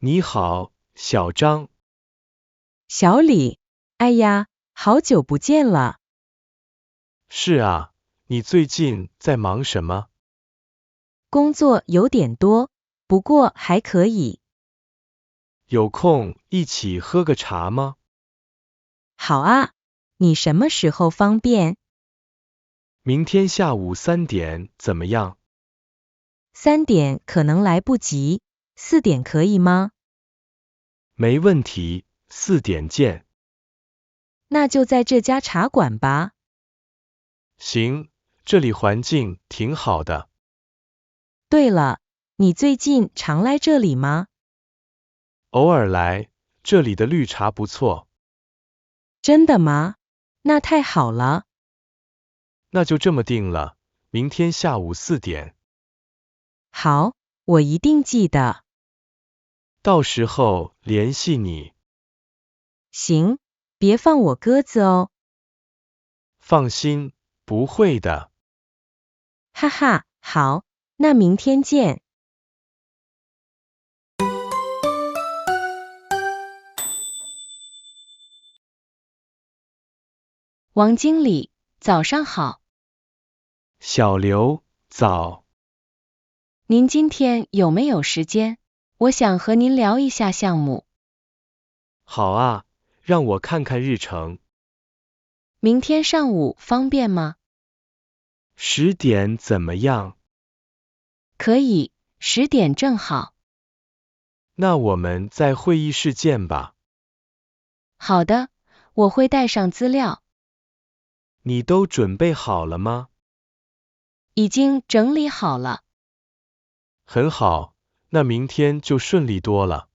你好，小张。小李，哎呀，好久不见了。是啊，你最近在忙什么？工作有点多，不过还可以。有空一起喝个茶吗？好啊，你什么时候方便明天下午3点怎么样？3点可能来不及，4点可以吗？没问题，4点见。那就在这家茶馆吧。行，这里环境挺好的。对了，你最近常来这里吗？偶尔来，这里的绿茶不错。真的吗？那太好了。那就这么定了，明天下午4点。好，我一定记得。到时候联系你。行，别放我鸽子哦。放心，不会的。哈哈，好，那明天见。王经理，早上好。小刘，早。您今天有没有时间？我想和您聊一下项目。好啊，让我看看日程。明天上午方便吗？ 10点怎么样？可以，10点正好。那我们在会议室见吧。好的，我会带上资料。你都准备好了吗？已经整理好了。很好，那明天就顺利多了。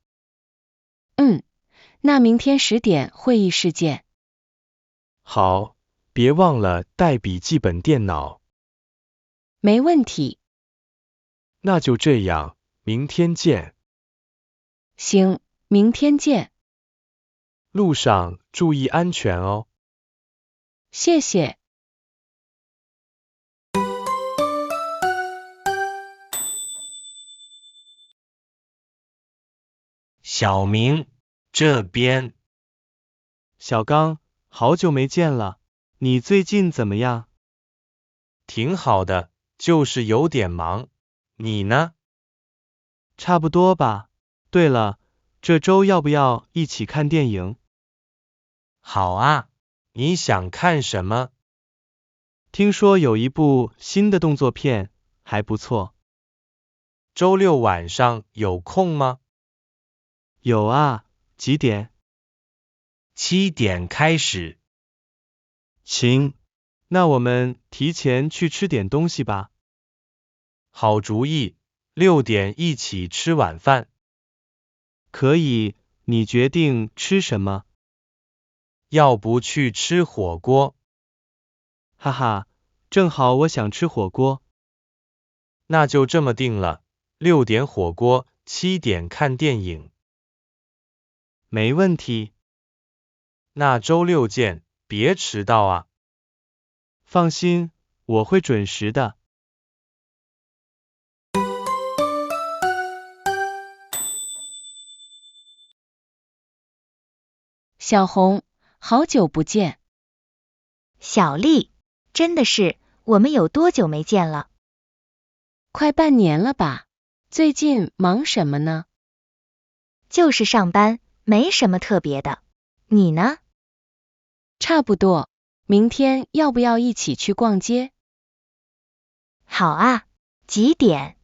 那明天10点会议室见。好，别忘了带笔记本电脑。没问题。那就这样，明天见。行，明天见。路上注意安全哦。谢谢。小明，这边。小刚，好久没见了，你最近怎么样？挺好的，就是有点忙。你呢？差不多吧。对了，这周要不要一起看电影？好啊，你想看什么？听说有一部新的动作片，还不错。周六晚上有空吗？有啊，几点7点开始。行，那我们提前去吃点东西吧。好主意，6点一起吃晚饭。可以，你决定吃什么？要不去吃火锅？哈哈，正好我想吃火锅。那就这么定了，6点火锅，7点看电影。没问题。那周六见，别迟到啊。放心，我会准时的。小红，好久不见。小丽，真的是，我们有多久没见了？快半年了吧？最近忙什么呢？就是上班，没什么特别的。你呢？差不多。明天要不要一起去逛街？好啊，几点？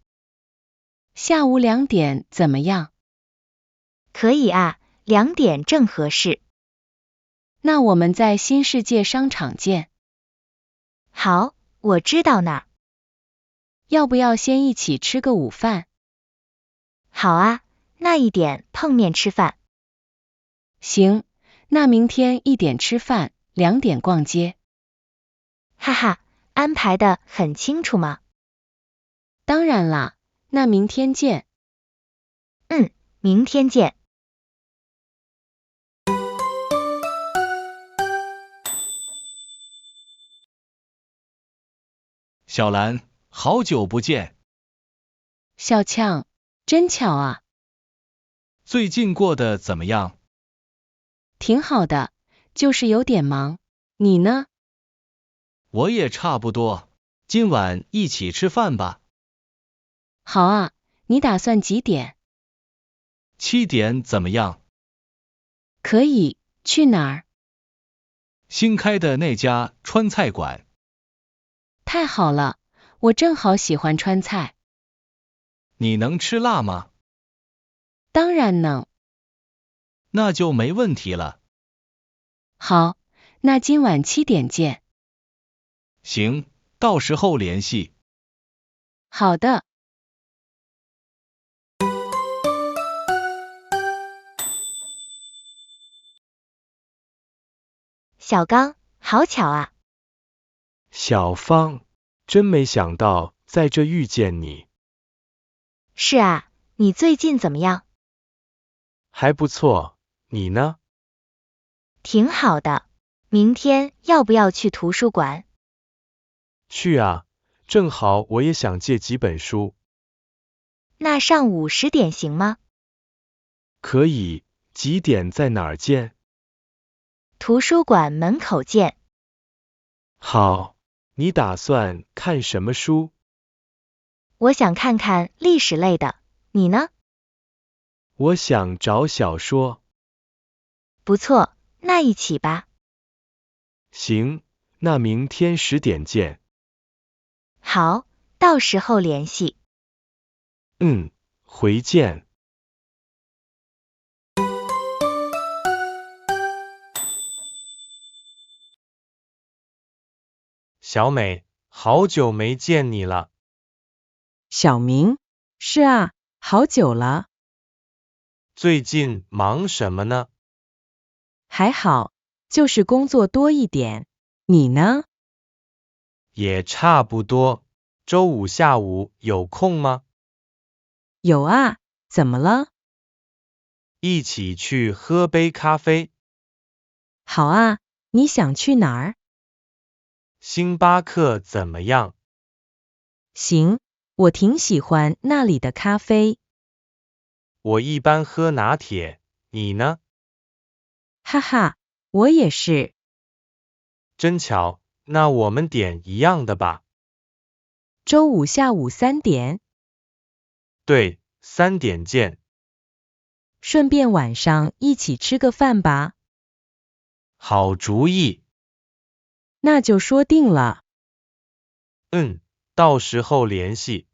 下午2点怎么样？可以啊，2点正合适。那我们在新世界商场见。好，我知道那儿。要不要先一起吃个午饭？好啊，那1点碰面吃饭。行，那明天1点吃饭，2点逛街。哈哈，安排的很清楚吗？当然啦，那明天见。明天见。小兰，好久不见。小强，真巧啊。最近过得怎么样？挺好的，就是有点忙。你呢？我也差不多。今晚一起吃饭吧。好啊，你打算几点？7点怎么样？可以，去哪儿？新开的那家川菜馆。太好了，我正好喜欢川菜。你能吃辣吗？当然能。那就没问题了。好，那今晚7点见。行，到时候联系。好的。小刚，好巧啊。小芳，真没想到在这遇见你。是啊，你最近怎么样？还不错，你呢？挺好的。明天要不要去图书馆？去啊，正好我也想借几本书。那上午10点行吗？可以，几点在哪儿见？图书馆门口见。好，你打算看什么书？我想看看历史类的，你呢？我想找小说。不错，那一起吧。行，那明天10点见。好，到时候联系。回见。小美，好久没见你了。小明，是啊，好久了。最近忙什么呢？还好，就是工作多一点。你呢？也差不多。周五下午有空吗？有啊，怎么了？一起去喝杯咖啡。好啊，你想去哪儿？星巴克怎么样？行，我挺喜欢那里的咖啡。我一般喝拿铁，你呢？哈哈，我也是。真巧，那我们点一样的吧。周五下午3点。对，3点见。顺便晚上一起吃个饭吧。好主意。那就说定了。到时候联系。